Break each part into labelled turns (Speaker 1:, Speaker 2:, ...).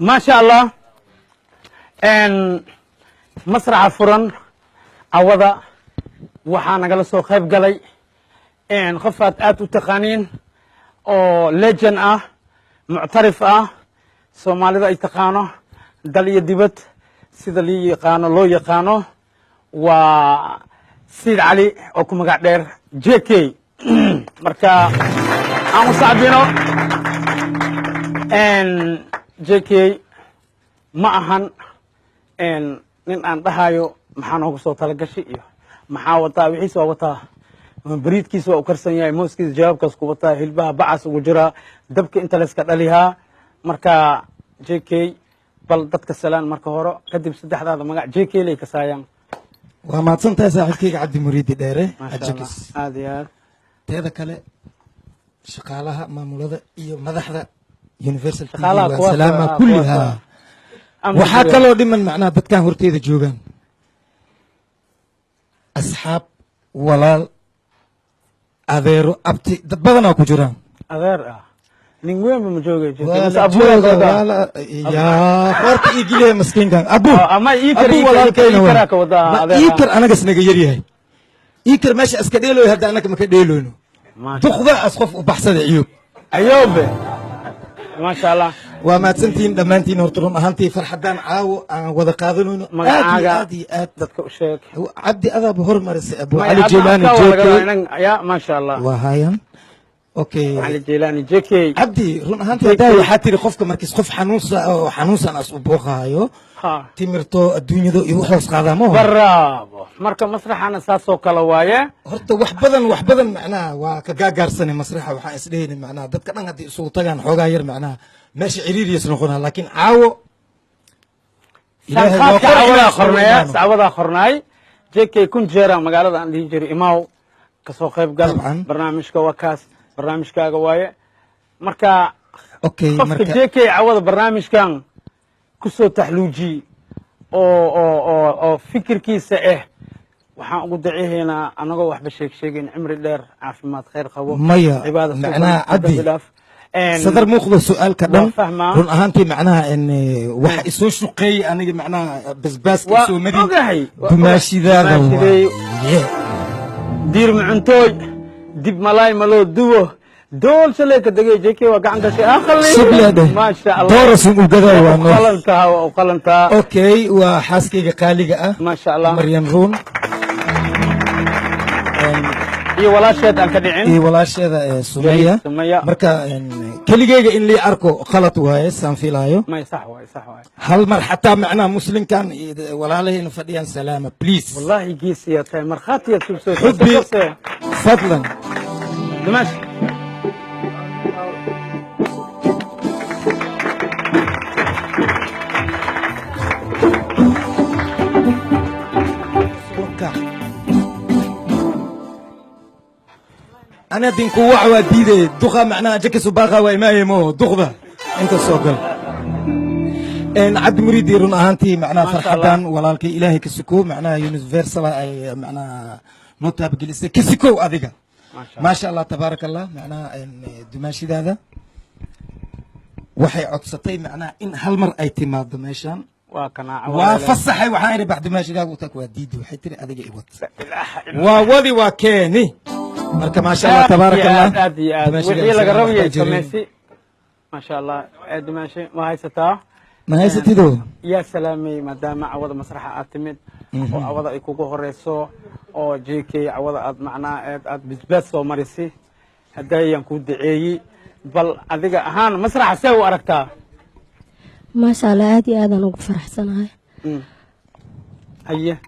Speaker 1: ما شاء الله ان مسرح فرن عوضة وحانا جلسوا خيب قلي ان خفت اتو تقانين او لجن معترف سومالي ذا يتقانو دالي ديبت سيد اللي يقانو لو يقانو و سيد علي او كما قاعد دير جي كي مركا امو صعبينو ان جي كي معهن ان نين ان دهايو maxaan ugu soo tala gashay iyo maxaa wataa wixii soo wataa bariidkiisa waa u karsan yahay mooskiisa jawaabkaas ku wataa hilbaha bacas ugu jira dabka inta la iska dhalihaa marka JK bal dadka salaan marka hore kadib saddexdaada magac JK lay ka saayaan
Speaker 2: waa maadsantahay saaxiibkayga Cabdi Muriidi Dheere ajagis
Speaker 1: aad iyo aad
Speaker 2: teeda kale shaqaalaha maamulada iyo madaxda Universal TV
Speaker 1: shaqaalaha
Speaker 2: salaama kulliha waxa kaloo dhiman macnaha dadkan horteeda joogan أصحاب ولال أذيرو أبتي بدنا كجوران
Speaker 1: أذير نيجوين بمجوجي
Speaker 2: بس أبو ولا يا فرت إيجيله مسكين كان أبو
Speaker 1: أما
Speaker 2: إيكر
Speaker 1: ولا كينه ودا
Speaker 2: إيكر أنا قصني جيري هاي إيكر ماشي أسكديلو هذا أنا كم كديلونه تأخذ أسقف وبحث عيوب
Speaker 1: أيوب ما شاء الله
Speaker 2: وما تسنتين دمانتين هرترون أهانتي فرحدان عاو وذا قاذلون
Speaker 1: آدي dadka u sheeg
Speaker 2: عبدي أذا بهر مرس أبو علي جيلاني جيكي
Speaker 1: يا ما شاء الله
Speaker 2: وهايان أوكي
Speaker 1: علي جيلاني جيكي
Speaker 2: عبدي رون أهانتي داي حاتي رخفك مركز خف حنوسا ناس أبوخا هايو تيمرتو الدنيا دو يوحوس قادمو
Speaker 1: برافو marka masraxana saasoo kala waaye
Speaker 2: horta wax badan macnaha waa ka gaagaarsanay masraxa waxa isleeyay macnaha dadka dhan hadii isugu tagaan xoogaa yar macnaha meesha ciriiriyas noqonaa laakiin caawo
Speaker 1: ilaahay saawada qornay JK kun jeera magaalada aan dhihi jiray imaaw ka soo qayb gal barnaamijka wakaas barnaamijkaaga waaye marka
Speaker 2: okay
Speaker 1: marka JK caawada barnaamijkan ku soo taxluuji oo fikirkiisa waxaan ugu daciiheynaa anagoo waxba sheegin cimri dheer caafimaad khayr qabo
Speaker 2: cibaado macnaha Cabdi صدر مخض السؤال كدم رون أهانتي معناها إن واحد يسوي شقي أنا معناها بس يسوي مدي دماشي ذا
Speaker 1: دير معنتوي دب ملاي ملو دوه دول سلك دقي جيكي وقعن كشي آخر ما شاء الله
Speaker 2: دورس وقدر
Speaker 1: وقلنتها وقلنتها
Speaker 2: أوكي وحاسكي قالقة
Speaker 1: ما شاء الله
Speaker 2: مريم رون
Speaker 1: ولا شيء أنت دعين
Speaker 2: ولا شيء سمية مركا كليجي إن لي أركو خلط وهاي سانفيلايو
Speaker 1: ما يصح واي
Speaker 2: هل مر حتى معنا مسلم كان ولا له نفديان سلامة بليز
Speaker 1: والله يجيس يا تاي مرخاتي يا تبسو
Speaker 2: حبي فضلا
Speaker 1: دمشق
Speaker 2: أنا دينكو وعوة ديدي دخا معناها جكس وباغا وما يمو دخبة أنت السوقل إن عبد مريد يرون أهانتي معناها فرحتان ولالك إلهي كسكو معناها يونيفرسال أي معناها نوتا بجلسة كسكو أذيك ما شاء الله تبارك الله معناها إن دماشي هذا وحي عطستي معناها إن هالمر اعتماد دماشان وفصحي وحايري بعد ما شي قالوا تكوا ديدي وحيتري أذيك إيوت وولي وكاني marka ma sha Allah tabarak Allah
Speaker 1: wixii laga rabiyo sameeyay ma sha Allah dimaashay ma
Speaker 2: haysatido
Speaker 1: ya salaamay maadaama awada masraxa aad timid oo awada ay kugu horeyso oo JK awada aad macnaa aad bisbaas soo marisay hadayaan ku daceeyay bal adiga ahaan masraxa see u aragtaa
Speaker 3: ma sha Allah aad iyo aad aan ugu faraxsanahay
Speaker 1: haye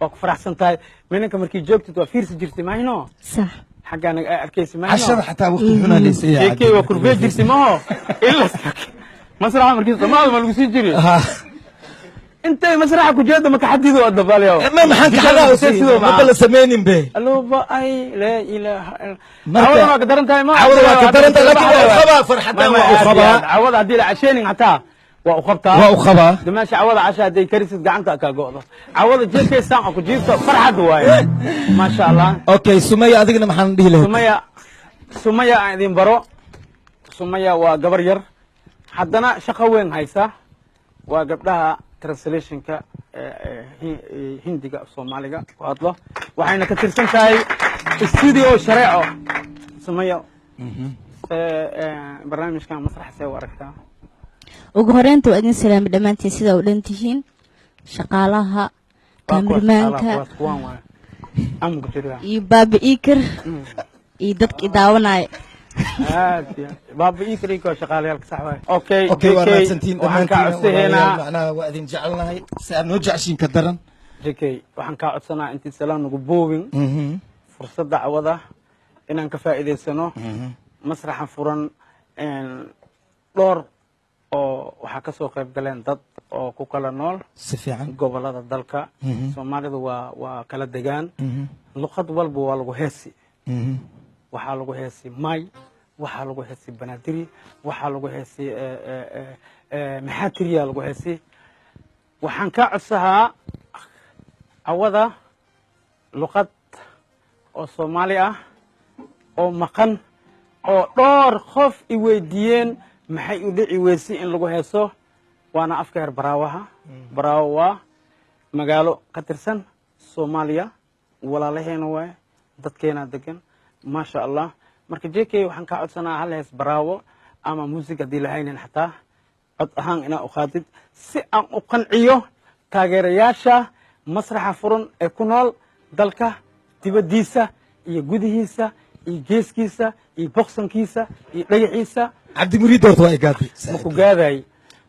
Speaker 1: وفرحسن تاي منك مركي جوكت وفيرس جرتي ما هنا
Speaker 3: صح
Speaker 1: حق أنا أركيس ما هنا
Speaker 2: عشان حتى وقت هنا ليس
Speaker 1: جيكي وكربي جرتي ما هو إلا مسرح مركي ما لقيت جري أنت مسرح كجاد ما كحد يدو الدبال يا
Speaker 2: ما محنك حدا ما بلا سمين به
Speaker 1: ألو بأي لا إله عوض ما قدرت ما
Speaker 2: عوض ما قدرت لكن خبا فرحتان
Speaker 1: وخبا عوض عديل عشان حتى
Speaker 2: وأخبا
Speaker 1: دماشي عوض عشاء دي كريسة قعنتها كاقوضة عوض جيكي ساعة كجيبته فرحة واي ما شاء الله
Speaker 2: أوكي سمية أدقنا محن دي له
Speaker 1: سمية عندين برو سمية وقبر ير haddana shaqo weyn haysa waa gabdhaha translationka hindiga soomaaliga ku hadlo waxayna ka tirsan tahay studio shareeco sumayo barnaamijkan masrax see u aragtaa
Speaker 4: ugu horeynta waa idin salaami dhammaantiin sida u dhan tihiin shaqaalaha kaamirmaanka iyo baaba iikar iyo dadkii daawanaya
Speaker 1: baaba iikar shaqaalayaalka sax waay
Speaker 2: okay waa mahadsantiin dhammaantiin macnaha waa idin jecelnahay si aad noo jeceshiin ka daran
Speaker 1: jk waxaan kaa codsanaa intii salaam nagu boobin fursadda cawada inaan ka faa'iidaysano masraxa furan dhowr oo waxaa ka soo qayb galeen dad oo ku kala nool
Speaker 2: si fiican
Speaker 1: gobolada dalka soomaalidu waa kala degaan luqad walba waa lagu heesi waxaa lagu heesi may waxaa lagu heesi banaadiri waxaa lagu heesi maxaatiriyaa lagu heesi waxaan kaa codsahaa cawada luqad oo soomaali ah oo maqan oo dhowr qof i weydiiyeen maxay u dhici weysi in lagu heeso waana afka heer baraawaha baraawo waa magaalo ka tirsan soomaaliya walaalaheena waay dadkeena degan maasha allah marka jk waxaan kaa codsanaa hal hees baraawo ama muusig haddii lahaynin xataa cod ahaan inaa u qaadid si aan u qanciyo taageerayaasha masraxa furan ee ku nool dalka dibaddiisa iyo gudihiisa iyo geeskiisa iyo boksankiisa iyo dhagaxiisa
Speaker 2: cabdimuriid horta waa igaaday
Speaker 1: maku gaaday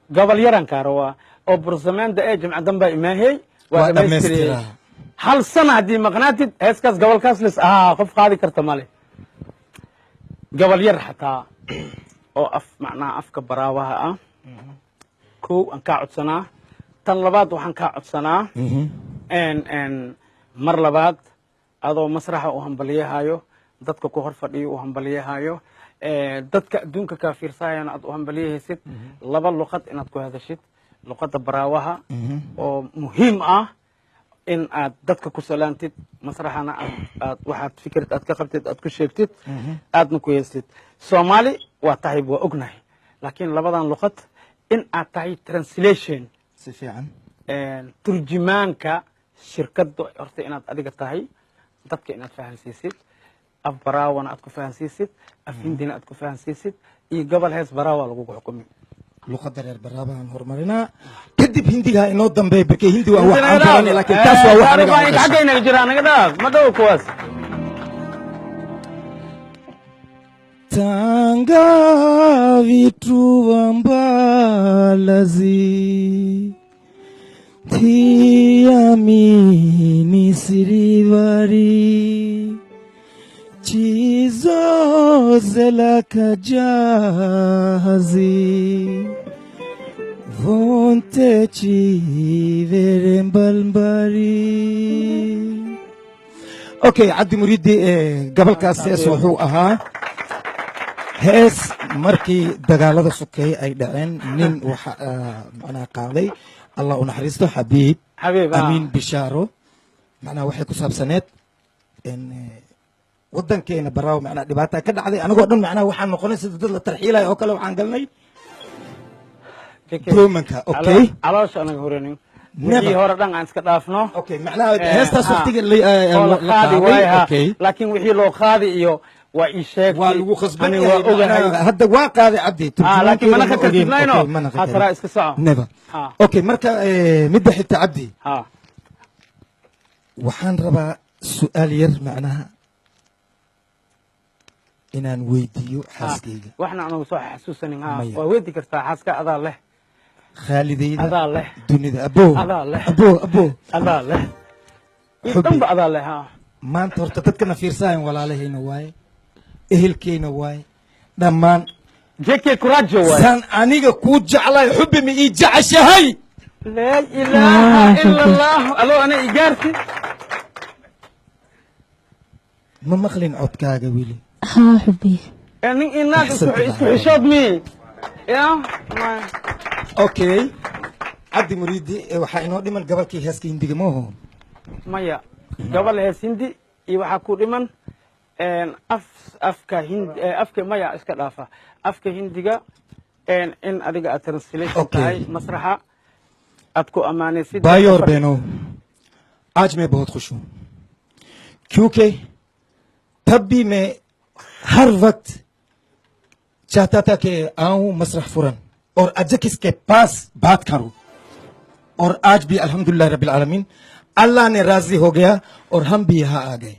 Speaker 1: gobol yarankaa rawaa oo bursameenda ee jimca dambaa imaahey waa dhamaystiriyey hal sana haddii maqnaatid heeskaas gobolkaas lis qof qaadi karta male gobol yar xataa oo macnaha afka baraawaha ah kow aan kaa codsanaa tan labaad waxaan kaa codsanaa mar labaad adoo masraxa u hambaliyahayo dadka ku hor fadhiyo u hambaliyahayo dadka adduunka kaa fiirsahayana aad u hambaliyahaysid laba luqad inaad ku hadashid luqadda baraawaha oo muhiim ah in aad dadka ku salaantid masraxana aad waxaad fikirad aad ka qabtid aad ku sheegtid aadna ku heestid soomaali waa tahay waa ognahay laakiin labadan luqad in aad tahay translation
Speaker 2: si fiican
Speaker 1: turjumaanka shirkadda horta inaad adiga tahay dadka inaad fahansiisid af baraawana aad ku fahansiisid af hindina aad ku fahansiisid iyo gobol hees baraawa lagugu xukumi
Speaker 2: luqadda reer baraabahan horumarinaa kadib hindiga inoo dambeey barkay hindi waa wax aan garanay laakiin taas waa wax aniga
Speaker 1: xaggayna jira anaga dhaaf ma dhow kuwaas
Speaker 2: tanga vitu ambalazi tiamini sirivari chizo zela kajazi vonte chivere mbalmbari okay cabdi muriidi gobolkaas hees wuxuu ahaa hees markii dagaalada sokeeye ay dhaceen nin waxa macnaha qaaday allah u naxariisto xabiib amiin bishaaro macnaha waxay ku saabsaneed waddankeena baraawo macnaha dhibaataa ka dhacday anagoo dhan macnaha waxaan noqonay sida dad la tarxiilaya oo kale waxaan galnay doomanka okay
Speaker 1: caloosha anaga horenin wixii hore dhan aan iska dhaafno
Speaker 2: okay macnaha heestaas waqtiga la
Speaker 1: qaadi waayha laakiin wixii loo qaadi iyo waa ii sheeg
Speaker 2: waa lagu khasban
Speaker 1: waa ogahay
Speaker 2: hadda waa qaaday cabdi
Speaker 1: laakiin mana ka tartibnayno hasara iska soco
Speaker 2: never okay marka midda xigta cabdi waxaan rabaa su'aal yar macnaha inaan weydiiyo xaaskayga
Speaker 1: waxna anagu soo xasuusanin waa weydii kartaa xaaska adaa leh
Speaker 2: khaalidayda
Speaker 1: adaa leh
Speaker 2: dunida abo
Speaker 1: adaa leh
Speaker 2: abo
Speaker 1: adaa leh dhanba adaa leh
Speaker 2: maanta horta dadkana fiirsahayn walaalahayna waaye ehelkeyna waaye dhammaan
Speaker 1: jeke kurajo waaye
Speaker 2: san aniga kuu jeclahay xubbi ma ii jeceshahay
Speaker 1: laa ilaaha ila allah adoo ana igaarti
Speaker 2: ma maqlin codkaaga weli
Speaker 3: ها حبي
Speaker 1: nin inaad isku xishood mi ya
Speaker 2: okay cabdi muriidi waxaa inoo dhiman gobolkii heeska hindiga maaho
Speaker 1: maya gobol hees hindi iyo waxaa ku dhiman afka hindi afka maya iska dhaafa afka hindiga in adiga aad translation
Speaker 2: Okay.
Speaker 1: tahay masraxa aad ku ammaanaysid
Speaker 2: भाई और बहनों, आज मैं बहुत खुश हूँ क्योंकि तब भी मैं हर वक्त चाहता था कि आऊं मसरह फुरन और अजकिस के पास बात करूं, और आज भी अल्हम्दुलिल्लाह रब्बिल आलमीन अल्लाह ने राजी हो गया और हम भी यहाँ आ गए.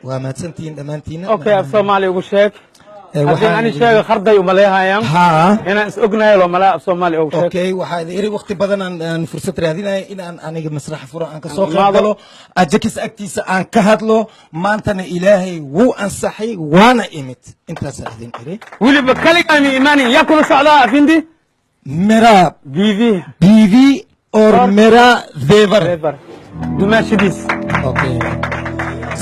Speaker 2: وماتسنتين دمانتين
Speaker 1: okay af Soomaali ugu sheeg
Speaker 2: Eh,
Speaker 1: haddii
Speaker 2: waxaan-
Speaker 1: ani sheega kharday uma leehayaan
Speaker 2: ها
Speaker 1: inaan is ognahay loo malaa af Soomaali ugu sheeg
Speaker 2: اوكي waxaa iri waqti badan aan fursad raadinaya in aan aniga masraxa furo aan ka soo qayb
Speaker 1: Maado.
Speaker 2: galo ajakis agtiisa aan ka hadlo maantana ilaahay wuu ansaxay waana imid intaasaan idin iri
Speaker 1: weliba kaligaami imaanin yaa kula socdaa afindi
Speaker 2: mera
Speaker 1: biibi
Speaker 2: BV or mera dever
Speaker 1: rever dumaashidiis
Speaker 2: okay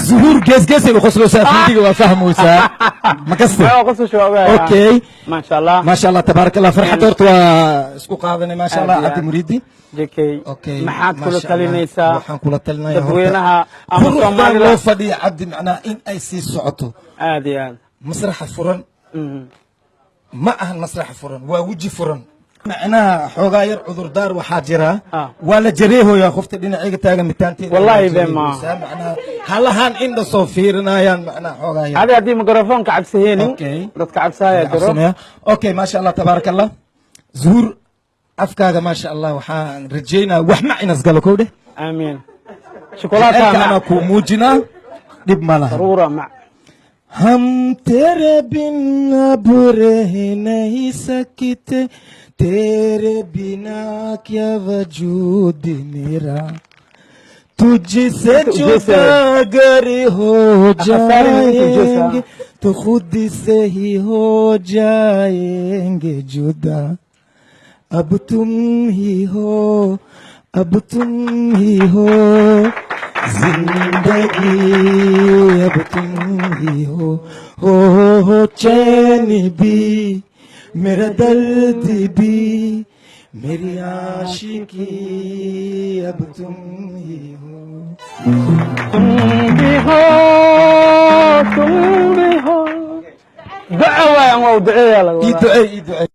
Speaker 2: zuhur geesgeesay u qosloosaa fiidiga waa fahmoosaa ma kasta
Speaker 1: waa qosu shoogaa
Speaker 2: okay
Speaker 1: ma sha Allah
Speaker 2: ما شاء الله تبارك الله فرحت horta waa isku qaadanay ما شاء الله
Speaker 1: Aad iyo
Speaker 2: cabdi
Speaker 1: aad.
Speaker 2: muriidi
Speaker 1: jekay
Speaker 2: okay
Speaker 1: maxaad
Speaker 2: ما
Speaker 1: kula
Speaker 2: شاء الله.
Speaker 1: talinaysaa
Speaker 2: waxaan kula talinayaa
Speaker 1: dadweynaha ama
Speaker 2: quruxdan
Speaker 1: Soomaalida
Speaker 2: loo fadhiya cabdi macnaa in ay sii socoto
Speaker 1: aad iyo aad
Speaker 2: masraxa furan
Speaker 1: Mhm.
Speaker 2: ma ahan masraxa furan waa weji furan macnaha xoogaa yar cudurdaar waxaa jira
Speaker 1: Ah.
Speaker 2: waa la jareehoyaa qofta dhinacayga taagan mitaanteeda
Speaker 1: Wallahi
Speaker 2: waa
Speaker 1: been ma.
Speaker 2: jareehoysaa. macnaha halahaan indha soo fiirinayaan macnaha xoogaa yar
Speaker 1: adi haddii mikrofoonka cabsaheenin
Speaker 2: Okay.
Speaker 1: dadka cabsahaya jiro
Speaker 2: cabsanaya okay ما شاء الله تبارك الله zuhur afkaaga ما شاء الله waxaan rajeynaa wax ma inas galo kow dheh
Speaker 1: amiin
Speaker 2: Jacaylka
Speaker 1: shukulaata
Speaker 2: anaa kuu muujinaa dhib ma laha
Speaker 1: daruura mac
Speaker 2: हम तेरे बिन अब रह नहीं सकते तेरे बिना क्या वजूद मेरा तुझसे जुदा अगर हो जाएंगे तो खुद से ही हो जाएंगे जुदा अब तुम ही हो अब तुम ही हो जिंदगी अब तुम ही हो चैन भी मेरा दर्द भी मेरी आशिकी अब तुम ही हो
Speaker 1: तुम भी हो duco waay aan waa u duceeyaa laga wadaa
Speaker 2: ई दुआ